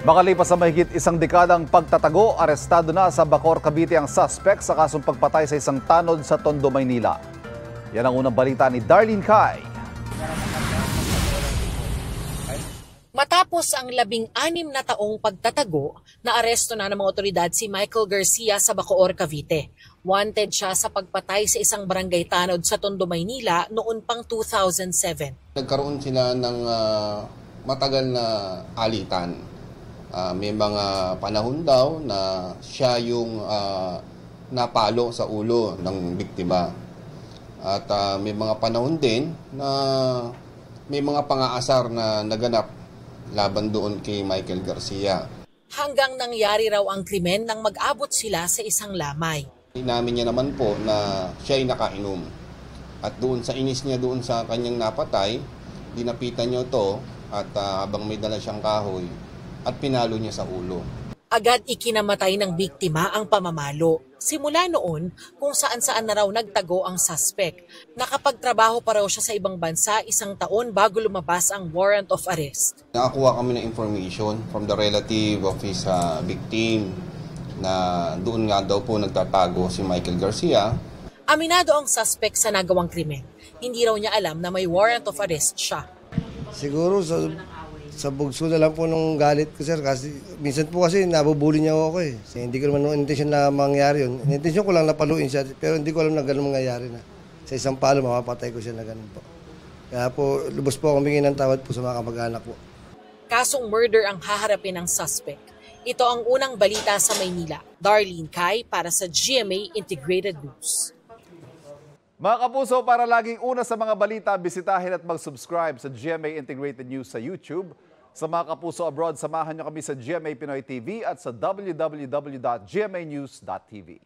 Makalipas sa mahigit isang dekadang pagtatago, arestado na sa Bacoor, Cavite ang suspect sa kasong pagpatay sa isang tanod sa Tondo, Maynila. Yan ang unang balita ni Darlene Kai. Matapos ang 16 na taong pagtatago, naaresto na ng mga otoridad si Michael Garcia sa Bacoor, Cavite. Wanted siya sa pagpatay sa isang barangay tanod sa Tondo, Maynila noon pang 2007. Nagkaroon sila ng matagal na alitan. May mga panahon daw na siya yung napalo sa ulo ng biktima. At may mga panahon din na may mga pang-aasar na naganap laban doon kay Michael Garcia. Hanggang nangyari raw ang krimen nang mag-abot sila sa isang lamay. Inamin niya naman po na siya ay nakainom. At doon sa inis niya doon sa kanyang napatay, dinapitan niya ito at habang may dala siyang kahoy at pinalo niya sa ulo. Agad ikinamatay ng biktima ang pamamalo. Simula noon, kung saan-saan na raw nagtago ang suspect. Nakapagtrabaho pa raw siya sa ibang bansa 1 taon bago lumabas ang warrant of arrest. Nakakuha kami ng information from the relative of his victim na doon nga daw po nagtatago si Michael Garcia. Aminado ang suspect sa nagawang krimen. Hindi raw niya alam na may warrant of arrest siya. Siguro sa bugso na lang po nung galit ko, sir, kasi minsan po kasi nabubuli niya ako eh. Kasi hindi ko naman intention na mangyari yun. Intention ko lang napaluin siya, pero hindi ko alam na gano'n mangyayari na. Sa isang palo, mapapatay ko siya na gano'n po. Kaya po, lubos po ako humingi ng tawad po sa mga kamag-anak po. Kasong murder ang haharapin ng suspect. Ito ang unang balita sa Maynila. Darlene Kai para sa GMA Integrated News. Mga kapuso, para laging una sa mga balita, bisitahin at mag-subscribe sa GMA Integrated News sa YouTube. Sa mga kapuso abroad, samahan niyo kami sa GMA Pinoy TV at sa www.gmanews.tv.